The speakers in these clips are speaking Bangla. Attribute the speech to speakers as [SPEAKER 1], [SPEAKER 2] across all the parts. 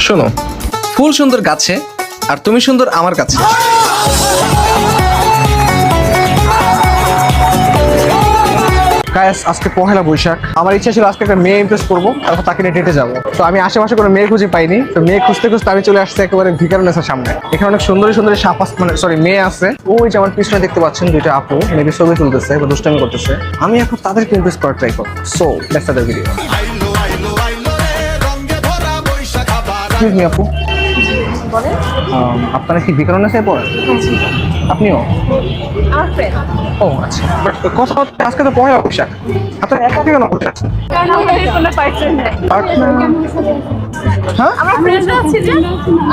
[SPEAKER 1] শোনো, ফুল সুন্দর গাছে আর তুমি সুন্দর আমার কাছে। গাইস, আজকে পহেলা বৈশাখ। আমার ইচ্ছা ছিল আজকে একটা মেয়ে ইমপ্রেস করবো, তারপর তাকে নিয়ে ডেটে যাবো। তো আমি আশেপাশে কোনো মেয়ে খুঁজে পাইনি, তো মেয়ে খুঁজতে খুঁজতে আমি চলে আসছি একেবারে ভিকারুননিসার সামনে। এখানে অনেক সুন্দরী সুন্দরী মেয়ে আছে। ওই যে আমার পিছনে দেখতে পাচ্ছেন দুইটা আপু মেবি ছবি তুলতেছে বা দুষ্টামি করতেছে। আমি এখন তাদেরকে ইমপ্রেস করার ট্রাই করবো। So let's start the video. Excuse me আপু, আপনারা কি ভিকারুননিসায় পড়েন? আপনিও?
[SPEAKER 2] আমার ফ্রেন্ড।
[SPEAKER 1] ও আচ্ছা, বাট কথা হচ্ছে আজকে তো পহেলা বৈশাখ, আপনারা একা কেন করতে আছেন?
[SPEAKER 2] কারণ আমাদের কোনো পার্টনার নাই।
[SPEAKER 1] হ্যাঁ,
[SPEAKER 2] আমার ফ্রেন্ড আছে যে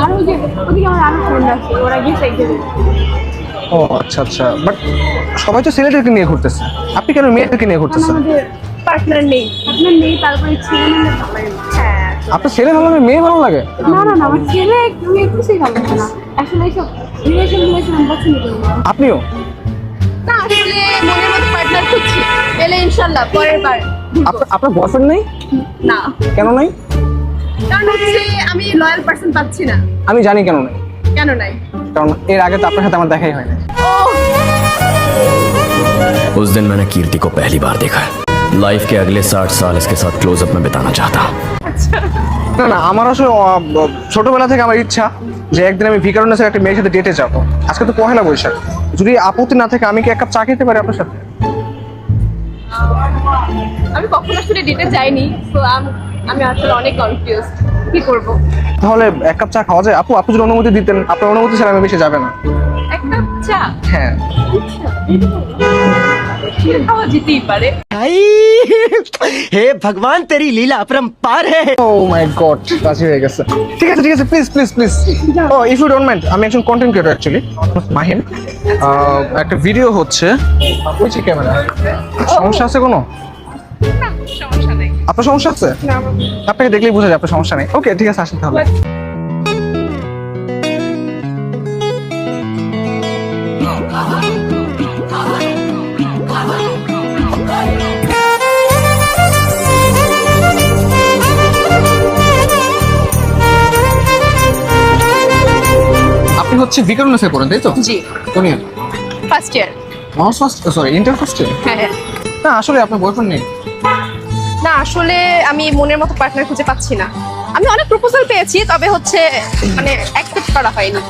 [SPEAKER 2] আরো যে ওদিকে আমার আরো ফ্রেন্ড আছে, ওরা গেছে একদিন।
[SPEAKER 1] ও আচ্ছা আচ্ছা, বাট সবাই তো ছেলেদেরকে নিয়ে ঘুরতেছে, আপনি কেন মেয়েদেরকে নিয়ে ঘুরতেছেন?
[SPEAKER 2] আমাদের পার্টনার নেই, তারপরে ছেলে মিলে ভালো লাগে। হ্যাঁ,
[SPEAKER 1] আপনার ছেলে ভালো লাগে, মেয়ে ভালো লাগে?
[SPEAKER 2] না, আমার ছেলে মেয়ে কিছুই ভালো লাগে না। আসলে এইসব রিলেশন আমি পছন্দ করি না।
[SPEAKER 1] আপনিও?
[SPEAKER 2] না, আসলে মনের মতো পার্টনার খুঁজছি, পেলে ইনশাল্লাহ পরের বার ঘুরবো।
[SPEAKER 1] আপনার বয়ফ্রেন্ড নেই?
[SPEAKER 2] না,
[SPEAKER 1] কেন নাই?
[SPEAKER 2] কারণ হচ্ছে আমি লয়াল পার্সন পাচ্ছি না।
[SPEAKER 1] আমি জানি কেন নাই।
[SPEAKER 2] কেন নাই?
[SPEAKER 1] কারণ এর আগে তো আপনার সাথে আমার দেখাই হয়নি।
[SPEAKER 3] उस दिन मैंने कीर्ति को पहली बार देखा। लाइफ के अगले 60 साल इसके साथ क्लोजअप में बिताना चाहता हूँ।
[SPEAKER 1] না না, আমার আসলে ছোটবেলা থেকে আমার ইচ্ছা যে একদিন আমি ভিকারুননিসার একটা মেয়ের সাথে ডেটে যাবো। আজকে তো পহেলা বৈশাখ, যদি আপত্তি না থাকে আমি কি এক কাপ চা খেতে পারি আপনার সাথে?
[SPEAKER 2] আমি কখনো আসলে ডেটে যাইনি, তো আমি আসলে অনেক কনফিউজ, কি করব।
[SPEAKER 1] তাহলে এক কাপ চা খাওয়া যায়? আপু, আপনি যদি অনুমতি দিতেন, আপনার অনুমতি ছাড়া আমি বেশি যাবে না।
[SPEAKER 2] এক কাপ চা
[SPEAKER 1] হ্যাঁ।
[SPEAKER 2] খাওয়া যেতেই পারে।
[SPEAKER 4] हे भगवान तेरी लीला अपरंपार है।
[SPEAKER 1] ও মাই গড, রাজি হয়ে গেছে। ঠিক আছে ঠিক আছে, please please please. Oh if you don't mind, আমি একজন কন্টেন্ট ক্রিয়েটর অ্যাকচুয়ালি, মাহিম। একটা ভিডিও হচ্ছে, ওই যে ক্যামেরা। সমস্যা আছে কোনো?
[SPEAKER 2] না, সমস্যা নেই।
[SPEAKER 1] আপনার সমস্যা আছে?
[SPEAKER 2] না,
[SPEAKER 1] আপনাকে দেখলেই বোঝা যায় আপনার সমস্যা নেই। ওকে ঠিক আছে, আসেন তাহলে। আপনি হচ্ছে ভিকারুননিসায় পড়েন, তাই তো?
[SPEAKER 2] জি,
[SPEAKER 1] কোন year?
[SPEAKER 2] First year.
[SPEAKER 1] Honours first, sorry inter first year?
[SPEAKER 2] হ্যাঁ।
[SPEAKER 1] না আসলে আপনার বয়ফ্রেন্ড নেই?
[SPEAKER 2] না, আসলে আমি মনের মতো পার্টনার খুঁজে পাচ্ছি না। আমি অনেক প্রপোজাল পেয়েছি, তবে হচ্ছে মানে অ্যাকসেপ্ট করা হয়নি।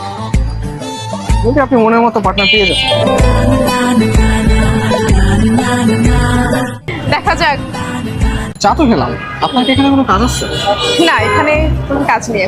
[SPEAKER 1] যদি আপনি মনের মতো পার্টনার পেয়ে যান,
[SPEAKER 2] দেখা যাক।
[SPEAKER 1] চা তো খেলাম, আপনার কি এখানে কোনো কাজ আছে?
[SPEAKER 2] না, এখানে কোনো কাজ নেই।